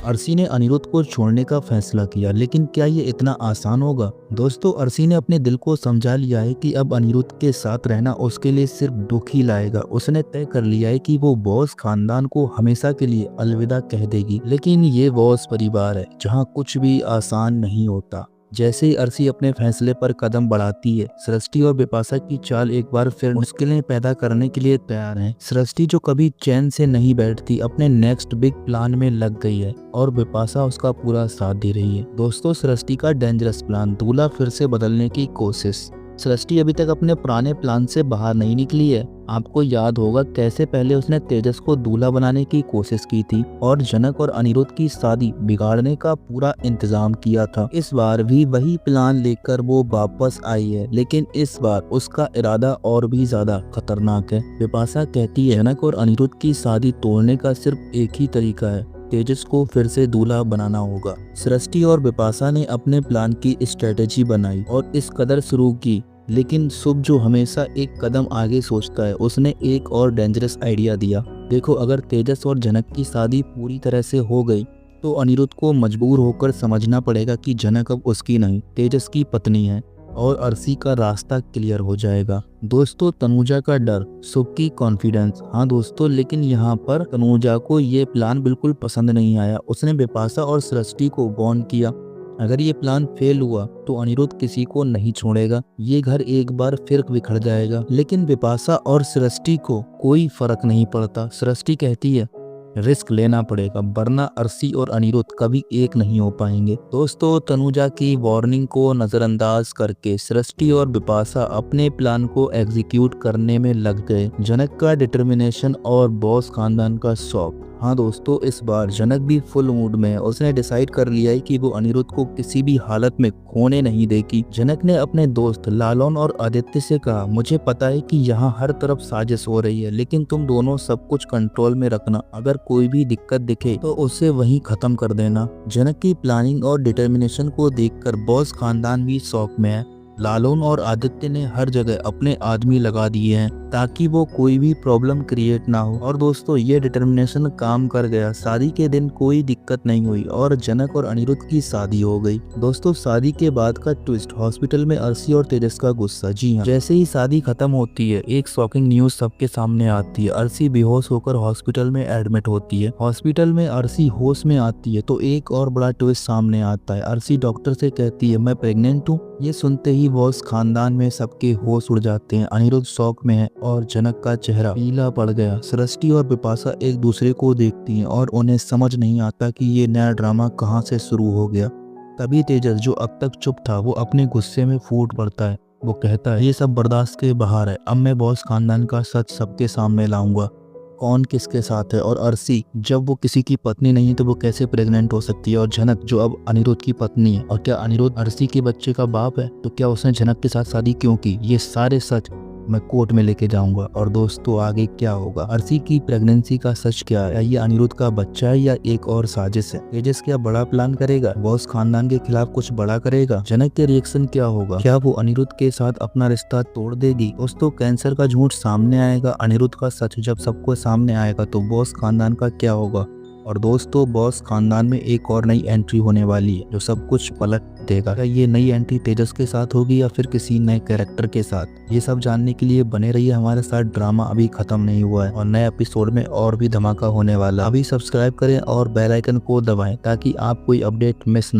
अर्शी ने अनिरुद्ध को छोड़ने का फैसला किया, लेकिन क्या ये इतना आसान होगा? दोस्तों, अर्शी ने अपने दिल को समझा लिया है कि अब अनिरुद्ध के साथ रहना उसके लिए सिर्फ दुख ही लाएगा। उसने तय कर लिया है कि वो बॉस खानदान को हमेशा के लिए अलविदा कह देगी। लेकिन ये बॉस परिवार है जहाँ कुछ भी आसान नहीं होता। जैसे ही अर्शी अपने फैसले पर कदम बढ़ाती है, सृष्टि और बिपाशा की चाल एक बार फिर मुश्किलें पैदा करने के लिए तैयार है। सृष्टि, जो कभी चैन से नहीं बैठती, अपने नेक्स्ट बिग प्लान में लग गई है और बिपाशा उसका पूरा साथ दे रही है। दोस्तों, सृष्टि का डेंजरस प्लान, दूल्हा फिर से बदलने की कोशिश। सृष्टि अभी तक अपने पुराने प्लान से बाहर नहीं निकली है। आपको याद होगा कैसे पहले उसने तेजस को दूल्हा बनाने की कोशिश की थी और जनक और अनिरुद्ध की शादी बिगाड़ने का पूरा इंतजाम किया था। इस बार भी वही प्लान लेकर वो वापस आई है, लेकिन इस बार उसका इरादा और भी ज्यादा खतरनाक है। बिपाशा कहती है जनक और अनिरुद्ध की शादी तोड़ने का सिर्फ एक ही तरीका है, तेजस को फिर से दूल्हा बनाना होगा। सृष्टि और बिपाशा ने अपने प्लान की स्ट्रेटेजी बनाई और इस कदर शुरू की, लेकिन शुभ, जो हमेशा एक कदम आगे सोचता है, उसने एक और डेंजरस आइडिया दिया। देखो, अगर तेजस और जनक की शादी पूरी तरह से हो गई तो अनिरुद्ध को मजबूर होकर समझना पड़ेगा कि जनक अब उसकी नहीं, तेजस की पत्नी है और अर्शी का रास्ता क्लियर हो जाएगा। दोस्तों, तनुजा का डर, शुभ की कॉन्फिडेंस। हाँ दोस्तों, लेकिन यहाँ पर तनुजा को ये प्लान बिल्कुल पसंद नहीं आया। उसने बिपाशा और सृष्टि को वार्न किया, अगर ये प्लान फेल हुआ तो अनिरुद्ध किसी को नहीं छोड़ेगा, ये घर एक बार फिर बिखर जाएगा। लेकिन बिपाशा और सृष्टि को कोई फर्क नहीं पड़ता। सृष्टि कहती है रिस्क लेना पड़ेगा, वरना अर्शी और अनिरुद्ध कभी एक नहीं हो पाएंगे। दोस्तों, तनुजा की वार्निंग को नजरअंदाज करके सृष्टि और बिपाशा अपने प्लान को एग्जीक्यूट करने में लग गए। जनक का डिटर्मिनेशन और बॉस खानदान का शौक। हाँ दोस्तों, इस बार जनक भी फुल मूड में है। उसने डिसाइड कर लिया है कि वो अनिरुद्ध को किसी भी हालत में खोने नहीं देगी। जनक ने अपने दोस्त लालोन और आदित्य से कहा, मुझे पता है कि यहाँ हर तरफ साजिश हो रही है, लेकिन तुम दोनों सब कुछ कंट्रोल में रखना। अगर कोई भी दिक्कत दिखे तो उसे वहीं खत्म कर देना। जनक की प्लानिंग और डिटर्मिनेशन को देखकर बॉस खानदान भी शौक में है। लालोन और आदित्य ने हर जगह अपने आदमी लगा दिए हैं ताकि वो कोई भी प्रॉब्लम क्रिएट ना हो। और दोस्तों, ये डिटर्मिनेशन काम कर गया। शादी के दिन कोई दिक्कत नहीं हुई और जनक और अनिरुद्ध की शादी हो गई। दोस्तों, शादी के बाद का ट्विस्ट, हॉस्पिटल में अर्शी और तेजस का गुस्सा। जी हाँ, जैसे ही शादी खत्म होती है, एक शॉकिंग न्यूज सबके सामने आती है। अर्शी बेहोश होकर हॉस्पिटल में एडमिट होती है। हॉस्पिटल में अर्शी होश में आती है तो एक और बड़ा ट्विस्ट सामने आता है। अर्शी डॉक्टर से कहती है, मैं प्रेग्नेंट हूँ। ये सुनते ही बॉस खानदान में सबके होश उड़ जाते हैं। अनिरुद्ध शौक में है और जनक का चेहरा पीला पड़ गया। सृष्टि और बिपाशा एक दूसरे को देखती हैं और उन्हें समझ नहीं आता कि ये नया ड्रामा कहाँ से शुरू हो गया। तभी तेजस, जो अब तक चुप था, वो अपने गुस्से में फूट पड़ता है। वो कहता है, ये सब बर्दाश्त के बाहर है, अब मैं बॉस खानदान का सच सबके सामने लाऊंगा, कौन किसके साथ है। और अर्शी, जब वो किसी की पत्नी नहीं है तो वो कैसे प्रेग्नेंट हो सकती है। और जनक, जो अब अनिरुद्ध की पत्नी है, और क्या अनिरुद्ध अर्शी के बच्चे का बाप है, तो क्या उसने जनक के साथ शादी क्यों की। ये सारे सच मैं कोर्ट में लेके जाऊंगा। और दोस्तों, आगे क्या होगा, अर्शी की प्रेगनेंसी का सच क्या है, ये अनिरुद्ध का बच्चा है या एक और साजिश है। तेजस क्या बड़ा प्लान करेगा, बॉस खानदान के खिलाफ कुछ बड़ा करेगा। जनक के रिएक्शन क्या होगा, क्या वो अनिरुद्ध के साथ अपना रिश्ता तोड़ देगी। दोस्तों, कैंसर का झूठ सामने आएगा, अनिरुद्ध का सच जब सबको सामने आएगा तो बॉस खानदान का क्या होगा। और दोस्तों, बॉस खानदान में एक और नई एंट्री होने वाली है जो सब कुछ पलट देगा। क्या ये नई एंट्री तेजस के साथ होगी या फिर किसी नए कैरेक्टर के साथ, ये सब जानने के लिए बने रहिए हमारे साथ। ड्रामा अभी खत्म नहीं हुआ है और नए एपिसोड में और भी धमाका होने वाला। अभी सब्सक्राइब करें और बेल आइकन को दबाएं ताकि आप कोई अपडेट मिस ना